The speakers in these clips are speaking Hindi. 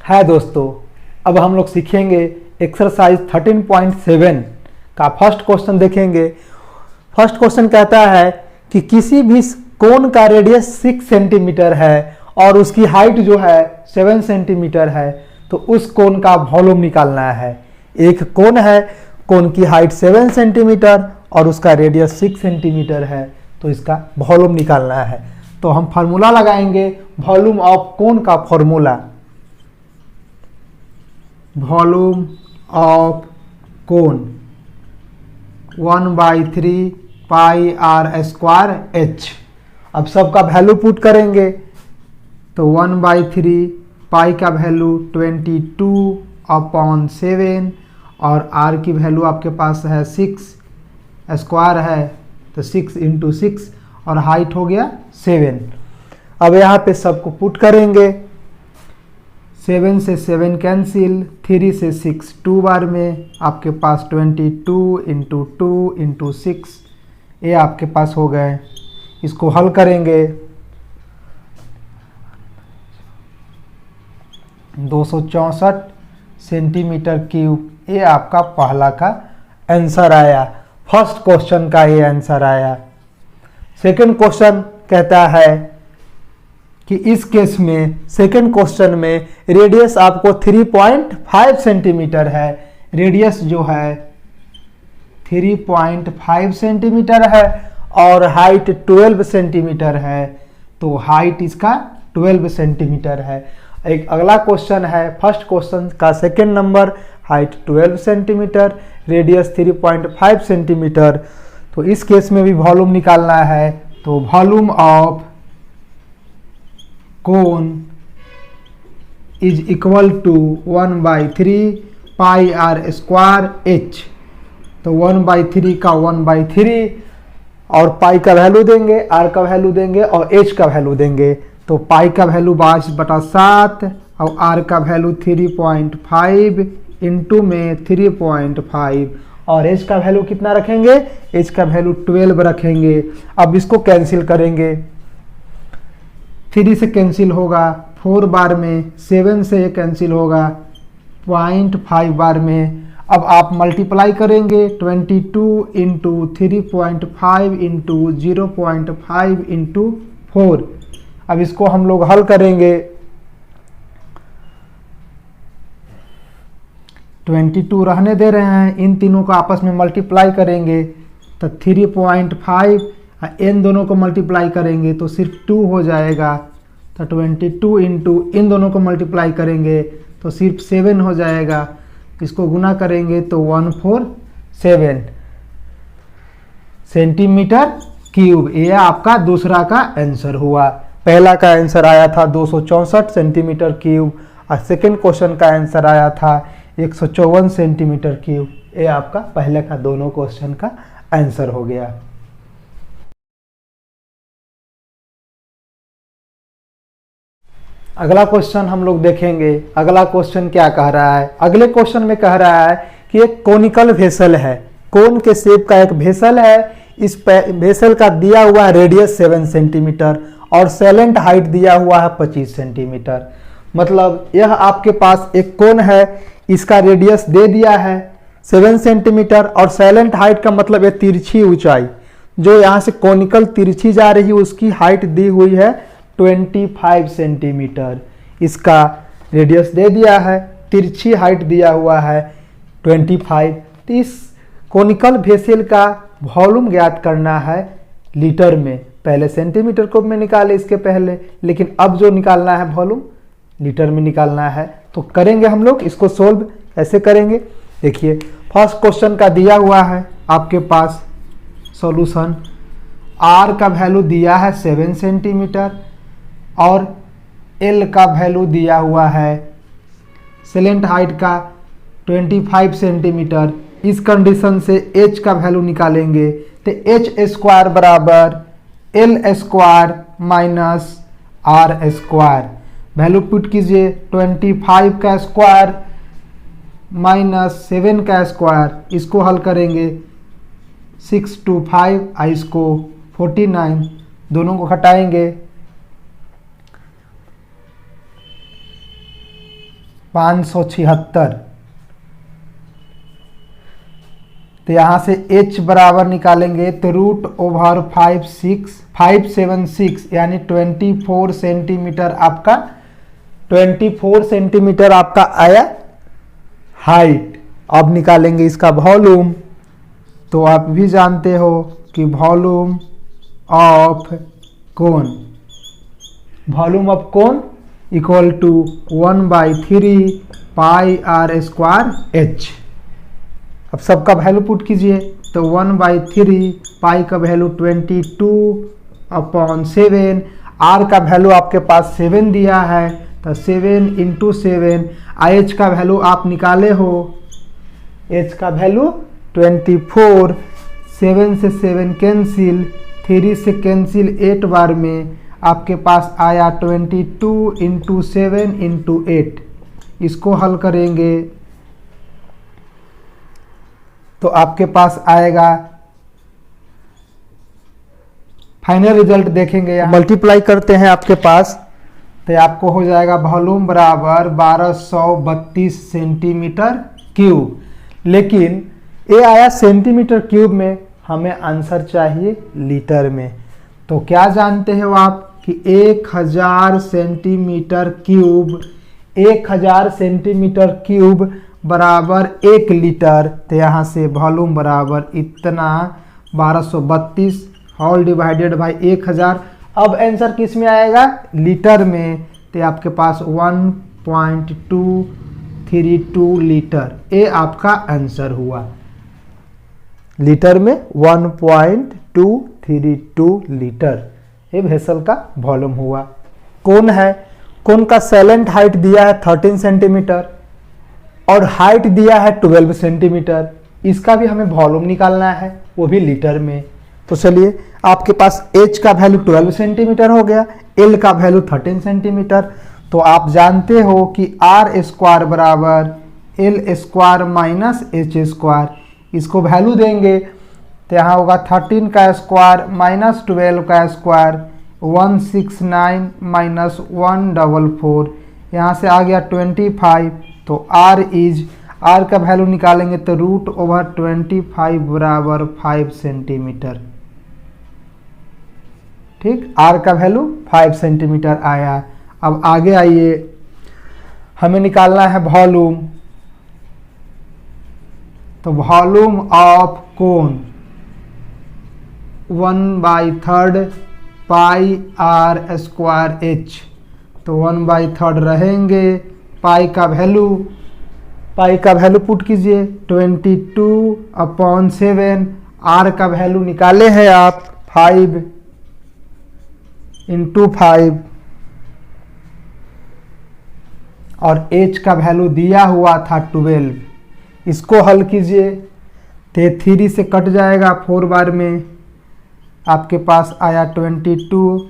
है दोस्तों, अब हम लोग सीखेंगे एक्सरसाइज 13.7 का फर्स्ट क्वेश्चन देखेंगे। फर्स्ट क्वेश्चन कहता है कि किसी भी कोन का रेडियस 6 सेंटीमीटर है और उसकी हाइट जो है 7 सेंटीमीटर है, तो उस कोन का वॉल्यूम निकालना है। एक कोन है, कोन की हाइट 7 सेंटीमीटर और उसका रेडियस 6 सेंटीमीटर है, तो इसका वॉल्यूम निकालना है। तो हम फार्मूला लगाएंगे वॉल्यूम ऑफ कोन का formula, volume of cone 1/3 pi are square H. अब सबका वैल्यू पुट करेंगे तो 1/3 पाई का वैल्यू 22/7 और आर की वैल्यू आपके पास है 6, स्क्वायर है तो 6 × 6 और हाइट हो गया 7। अब यहाँ पे सबको पुट करेंगे, 7 से 7 कैंसिल, 3 से 6 2 बार में आपके पास 22 × 2 × 6 ये आपके पास हो गए। इसको हल करेंगे 264 सेंटीमीटर क्यूब, ये आपका पहला का आंसर आया। फर्स्ट क्वेश्चन का ये आंसर आया। सेकंड क्वेश्चन कहता है कि इस केस में सेकंड क्वेश्चन में रेडियस आपको 3.5 सेंटीमीटर है। रेडियस जो है 3.5 सेंटीमीटर है और हाइट 12 सेंटीमीटर है, तो हाइट इसका 12 सेंटीमीटर है। एक अगला क्वेश्चन है, फर्स्ट क्वेश्चन का second number, height 12 centimetre, radius 3.5 centimetre. तो इस केस में भी वॉल्यूम निकालना है, तो volume of cone is equal to 1/3 pi are square H. तो 1/3 का 1/3 और पाई का वैल्यू देंगे, आर का वैल्यू देंगे और एच का वैल्यू देंगे। तो पाई का वैल्यू 22/7 और आर का वैल्यू 3.5 इंटू में 3.5 और एच का वैल्यू कितना रखेंगे, एच का वैल्यू 12 रखेंगे। अब इसको कैंसिल करेंगे, 3 से कैंसिल होगा 4 बार में, 7 से ये कैंसिल होगा 0.5 बार में। अब आप मल्टीप्लाई करेंगे 22 × 3.5 × 0.5 × 4। अब इसको हम लोग हल करेंगे, 22 रहने दे रहे हैं, इन तीनों को आपस में मल्टीप्लाई करेंगे तो 3.5 इन दोनों को मल्टीप्लाई करेंगे तो सिर्फ 2 हो जाएगा। तो 22 × इन दोनों को मल्टीप्लाई करेंगे तो सिर्फ 7 हो जाएगा। इसको गुना करेंगे तो 147 सेंटीमीटर क्यूब। ये आपका दूसरा का आंसर हुआ। पहला का आंसर आया था 264 सेंटीमीटर क्यूब और सेकंड क्वेश्चन का आंसर आया था 154 सेंटीमीटर क्यूब। ये आपका पहले का दोनों क्वेश्चन का आंसर हो गया। अगला क्वेश्चन हम लोग देखेंगे। अगला क्वेश्चन क्या कह रहा है, अगले क्वेश्चन में कह रहा है कि एक कोनिकल वेसल है, कोन के शेप का एक वेसल है। इस वेसल का दिया हुआ रेडियस 7 सेंटीमीटर और सैलेंट हाइट दिया हुआ है 25 सेंटीमीटर। मतलब यह आपके पास एक कोन है, इसका रेडियस दे दिया है 7 सेंटीमीटर और सैलेंट हाइट का मतलब है तिरछी ऊंचाई, जो यहाँ से कोनिकल तिरछी जा रही है उसकी हाइट दी हुई है 25 सेंटीमीटर। इसका रेडियस दे दिया है, तिरछी हाइट दिया हुआ है 25। तो इस कोनिकल वेसल का वॉल्यूम ज्ञात करना है लीटर में। पहले सेंटीमीटर को में निकाले इसके पहले, लेकिन अब जो निकालना है वॉल्यूम लीटर में निकालना है। तो करेंगे हम लोग इसको सोल्व, ऐसे करेंगे। देखिए फर्स्ट क्वेश्चन का दिया हुआ है आपके पास सॉल्यूशन, आर का वैल्यू दिया है 7 सेंटीमीटर और एल का वैल्यू दिया हुआ है सैलेंट हाइट का 25 सेंटीमीटर। इस कंडीशन से एच का वैल्यू निकालेंगे तो एच स्क्वायर बराबर L square minus R square. Value put कीजिए, 25 का स्क्वायर माइनस 7 का स्क्वायर, इसको हल करेंगे 6 to 5 इसको 49, दोनों को घटाएंगे 576। तो यहाँ से h बराबर निकालेंगे तो √576 यानी 24 सेंटीमीटर आपका 24 सेंटीमीटर आपका आया हाइट। अब निकालेंगे इसका वॉल्यूम। तो आप भी जानते हो कि volume of cone, volume of cone equal to 1/3 pi r square h। अब सबका वैल्यू पुट कीजिए तो 1/3 पाई का वैल्यू 22/7, r का वैल्यू आपके पास 7 दिया है तो 7 × 7, h का वैल्यू आप निकाले हो, h का वैल्यू 24, 7 से 7 कैंसिल, 3 से कैंसिल 8 बार में आपके पास आया 22 × 7 × 8। इसको हल करेंगे तो आपके पास आएगा, फाइनल रिजल्ट देखेंगे, मल्टीप्लाई करते हैं आपके पास तो आपको हो जाएगा वॉल्यूम बराबर 1232 सेंटीमीटर क्यूब। लेकिन ये आया सेंटीमीटर क्यूब में, हमें आंसर चाहिए लीटर में। तो क्या जानते हो आप कि 1000 सेंटीमीटर क्यूब, 1000 सेंटीमीटर क्यूब बराबर 1 लीटर। तो यहाँ से वॉल्यूम बराबर इतना 1232 होल डिवाइडेड बाई 1000। अब आंसर किस में आएगा? लीटर में। तो आपके पास 1.232 लीटर, ये आपका आंसर हुआ। लीटर में 1.232 लीटर ये वेसल का वॉल्यूम हुआ। कोन है, कोन का सैलेंट हाइट दिया है 13 सेंटीमीटर और हाइट दिया है 12 सेंटीमीटर। इसका भी हमें वॉल्यूम निकालना है, वो भी लीटर में। तो चलिए, आपके पास h का वैल्यू 12 सेंटीमीटर हो गया, l का वैल्यू 13 सेंटीमीटर। तो आप जानते हो कि r स्क्वायर बराबर l square minus h square. इसको वैल्यू देंगे तो यहाँ होगा 13 का स्क्वायर माइनस 12 का स्क्वायर, 169 माइनस 144, यहाँ से आ गया 25। तो r का वैल्यू निकालेंगे तो √25 बराबर 5 सेंटीमीटर। ठीक, r का वैल्यू 5 सेंटीमीटर आया। अब आगे आइए, हमें निकालना है वॉल्यूम। तो volume of cone 1/3 pi r square h। तो 1/3 रहेंगे, पाई का वैल्यू पुट कीजिए 22/7। r का वैल्यू निकाले हैं आप 5 × 5 और h का वैल्यू दिया हुआ था 12। इसको हल कीजिए तो 3 से कट जाएगा 4 बार में, आपके पास आया 22,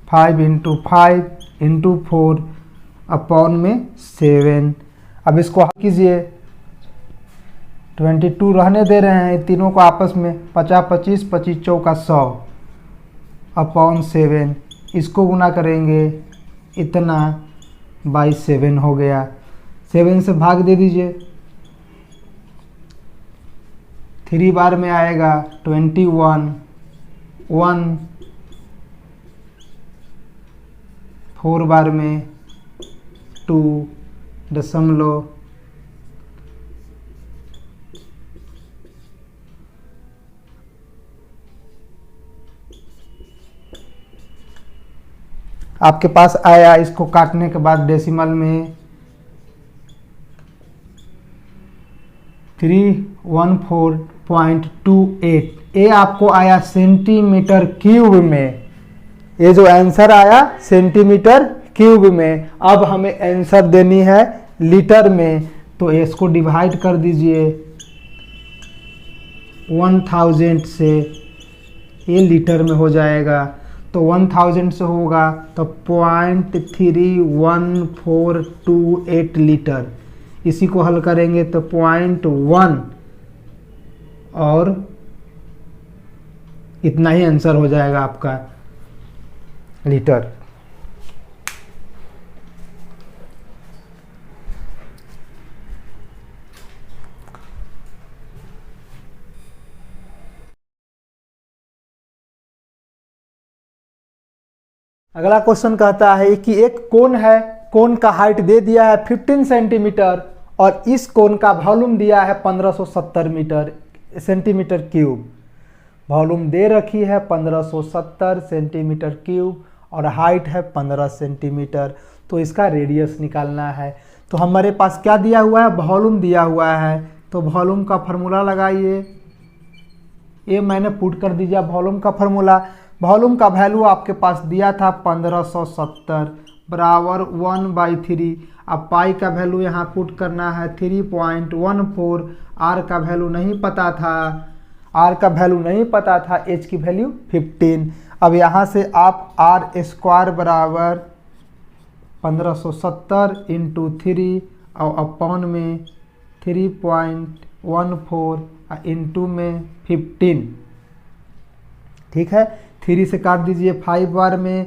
5 × 5 × 4 अपॉन में 7। अब इसको हल कीजिए, 22 रहने दे रहे हैं तीनों को आपस में, 50 25 25 चौका 100 अपॉन 7। इसको गुना करेंगे इतना बाई 7 हो गया। 7 से भाग दे दीजिए, 3 बार में आएगा 21, 1, 4 बार में 2 दशमलव, आपके पास आया। इसको काटने के बाद डेसिमल में 314.28, ये आपको आया सेंटीमीटर क्यूब में। ये जो आंसर आया सेंटीमीटर क्यूब में। अब हमें आंसर देनी है लीटर में, तो इसको डिवाइड कर दीजिए 1000 से, ये लीटर में हो जाएगा। तो 1000 से होगा तो 0.31428 लीटर। इसी को हल करेंगे तो 0.1 और इतना ही आंसर हो जाएगा आपका लीटर। अगला क्वेश्चन कहता है कि एक कोन है, कोन का हाइट दे दिया है 15 सेंटीमीटर और इस कोन का वॉल्यूम दिया है 1570 सेंटीमीटर क्यूब। वॉल्यूम दे रखी है 1570 सेंटीमीटर क्यूब और हाइट है 15 सेंटीमीटर। तो इसका रेडियस निकालना है। तो हमारे पास क्या दिया हुआ है, वॉल्यूम दिया हुआ है। तो वॉल्यूम का फार्मूला लगाइए, ये मैंने पुट कर दीजिए वॉल्यूम का फार्मूला। वॉल्यूम का वैल्यू आपके पास दिया था 1570 बराबर 1/3। अब पाई का वैल्यू यहाँ पुट करना है 3.14। आर का वैल्यू नहीं पता था, आर का वैल्यू नहीं पता था, एच की वैल्यू 15। अब यहाँ से आप आर स्क्वायर बराबर 1570 इंटू 3 और अपॉन में 3.14 इंटू में 15, ठीक है। 3 से काट दीजिए, 5 बार में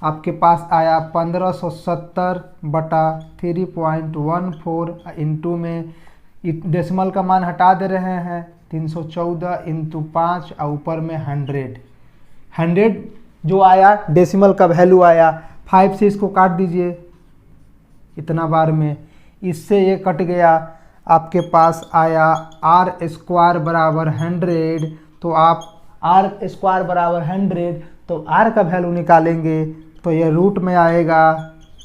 आपके पास आया 1570 बटा 3.14 इंटू में डेसिमल का मान हटा दे रहे हैं 314 इंटू 5 और ऊपर में 100 जो आया डेसिमल का वैल्यू आया। 5 से इसको काट दीजिए इतना बार में, इससे ये कट गया, आपके पास आया आर स्क्वायर बराबर 100। तो आप आर स्क्वायर बराबर 100, तो आर का वैल्यू निकालेंगे तो ये रूट में आएगा,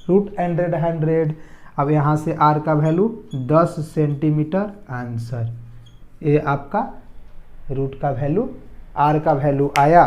रूट 100। अब यहाँ से आर का वैल्यू 10 सेंटीमीटर आंसर। ये आपका रूट का वैल्यू, आर का वैल्यू आया।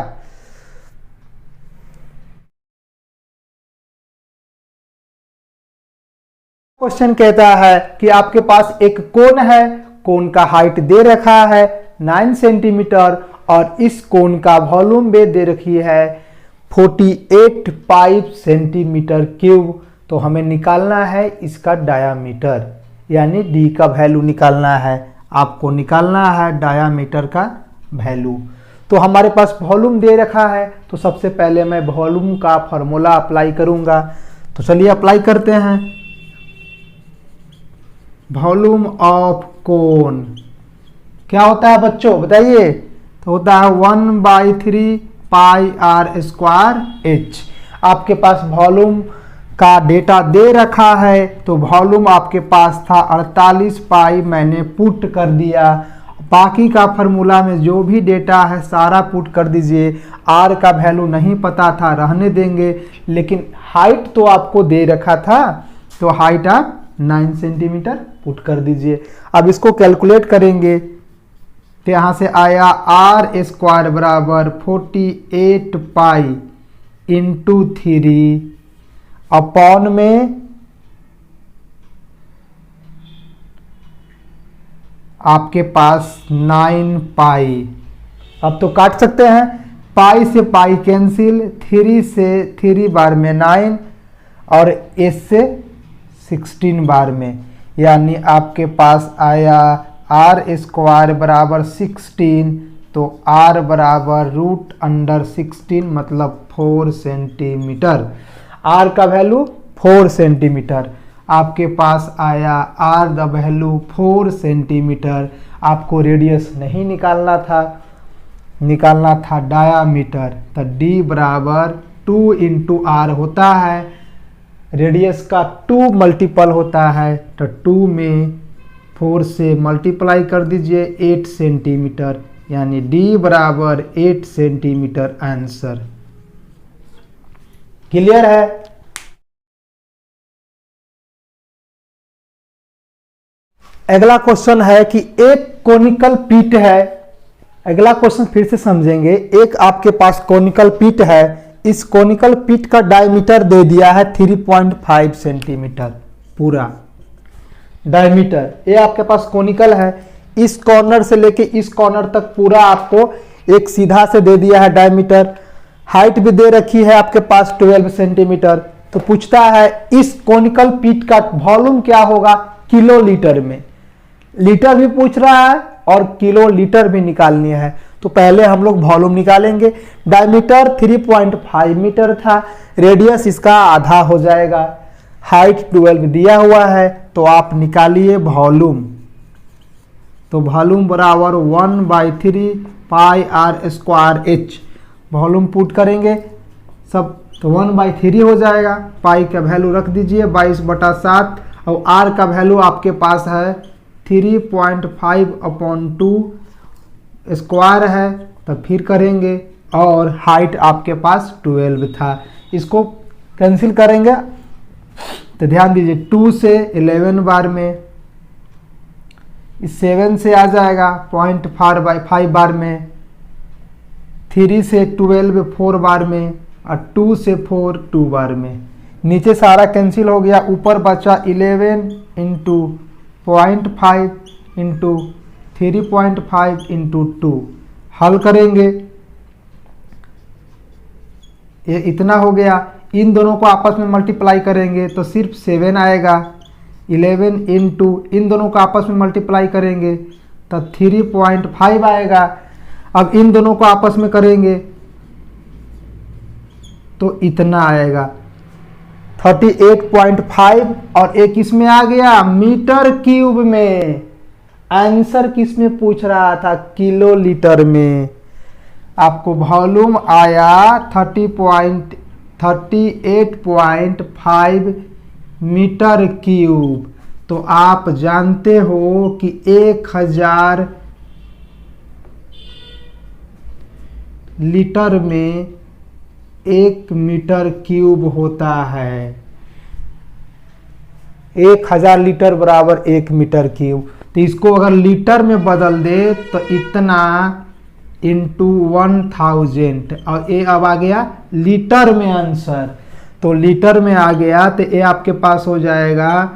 क्वेश्चन कहता है कि आपके पास एक कोन है, कोन का हाइट दे रखा है 9 सेंटीमीटर और इस कोन का वॉल्यूम भी दे रखी है 48 पाई सेंटीमीटर क्यूब। तो हमें निकालना है इसका डायामीटर, यानी डी का वैल्यू निकालना है। आपको निकालना है डायामीटर का वैल्यू। तो हमारे पास वॉल्यूम दे रखा है, तो सबसे पहले मैं वॉल्यूम का फॉर्मूला अप्लाई करूंगा। तो चलिए अप्लाई करते हैं। वॉल्यूम ऑफ कोन क्या होता है बच्चों बताइए? तो होता है 1/3 पाई आर स्क्वायर एच। आपके पास वॉल्यूम का डेटा दे रखा है, तो वॉल्यूम आपके पास था 48 पाई, मैंने पुट कर दिया। बाकी का फार्मूला में जो भी डेटा है सारा पुट कर दीजिए। आर का वैल्यू नहीं पता था, रहने देंगे, लेकिन हाइट तो आपको दे रखा था, तो हाइट आप 9 सेंटीमीटर पुट कर दीजिए। अब इसको कैलकुलेट करेंगे तो यहाँ से आया आर स्क्वायर बराबर 48 पाई इंटू 3 अपॉन में आपके पास 9 पाई। अब तो काट सकते हैं, पाई से पाई कैंसिल, 3 से 3 बार में 9 और एस से 16 बार में, यानी आपके पास आया आर स्क्वायर बराबर 16। तो आर बराबर रूट अंडर 16 मतलब 4 सेंटीमीटर। आर का वैल्यू 4 सेंटीमीटर। आपके पास आया आर द वैल्यू 4 सेंटीमीटर। आपको रेडियस नहीं निकालना था, निकालना था डायामीटर। तो डी बराबर 2 इंटू आर होता है, रेडियस का 2 मल्टीपल होता है, तो 2 में 4 से मल्टीप्लाई कर दीजिए 8 सेंटीमीटर, यानी डी बराबर 8 सेंटीमीटर आंसर। क्लियर है? अगला क्वेश्चन है कि एक कोनिकल पीट है। अगला क्वेश्चन फिर से समझेंगे। एक आपके पास कोनिकल पीट है, इस कोनिकल पीट का डायमीटर दे दिया है 3.5 सेंटीमीटर पूरा डायमीटर। ये आपके पास कोनिकल है, इस कॉर्नर से लेके इस कॉर्नर तक पूरा आपको एक सीधा से दे दिया है डायमीटर। हाइट भी दे रखी है आपके पास 12 सेंटीमीटर। तो पूछता है इस कोनिकल पीट का वॉल्यूम क्या होगा किलो लीटर में। लीटर भी पूछ रहा है और किलो लीटर भी निकालनी है। तो पहले हम लोग वॉल्यूम निकालेंगे। डायमीटर 3.5 मीटर था, रेडियस इसका आधा हो जाएगा, हाइट 12 दिया हुआ है, तो आप निकालिए वॉल्यूम। तो वॉल्यूम बराबर 1/3 pi are square h. Volume put करेंगे, सब तो 1/3 हो जाएगा। पाई का वैल्यू रख दीजिए 22/7 और r का वैल्यू आपके पास है 3.5/2 स्क्वायर है। तब फिर करेंगे और हाइट आपके पास 12 था। इसको कैंसिल करेंगे तो ध्यान दीजिए 2 से 11 बार में, 7 से आ जाएगा 0.5 बार में, 3 से 12 4 बार में और 2 से 4 2 बार में। नीचे सारा कैंसिल हो गया, ऊपर बचा 11 इंटू 0.5 इंटू 3.5 इंटू 2। हल करेंगे, ये इतना हो गया। इन दोनों को आपस में मल्टीप्लाई करेंगे तो सिर्फ 7 आएगा। 11 इंटू इन दोनों को आपस में मल्टीप्लाई करेंगे तो 3.5 आएगा। अब इन दोनों को आपस में करेंगे तो इतना आएगा 38.5 और एक इसमें आ गया मीटर क्यूब में। आंसर किस में पूछ रहा था? किलो लीटर में। आपको वॉल्यूम आया 38.5 मीटर क्यूब। तो आप जानते हो कि 1000 लीटर में 1 मीटर क्यूब होता है। 1000 लीटर बराबर 1 मीटर क्यूब। तो इसको अगर लीटर में बदल दे तो इतना इंटू 1000 और ये अब आ गया लीटर में आंसर। तो लीटर में आ गया तो ये आपके पास हो जाएगा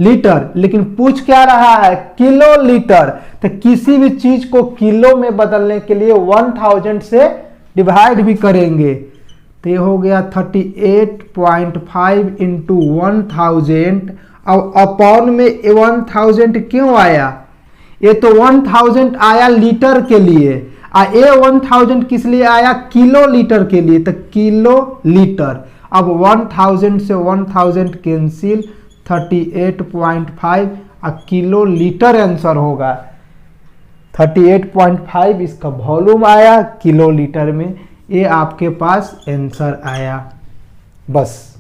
लीटर। लेकिन पूछ क्या रहा है? Kilo litre. तो किसी भी चीज को किलो में बदलने के लिए 1000 से डिवाइड भी करेंगे। तो ये हो गया 38.5 इंटू 1000 और अपॉन में 1000 क्यों आया? ये तो 1000 आया लीटर के लिए, ये 1000 किस लिए आया? किलो लीटर के लिए। तो किलो लीटर। अब 1000 से 1000 कैंसिल, 38.5 किलो लीटर आंसर होगा। 38.5 इसका वॉल्यूम आया किलो लीटर में। ये आपके पास आंसर आया। बस।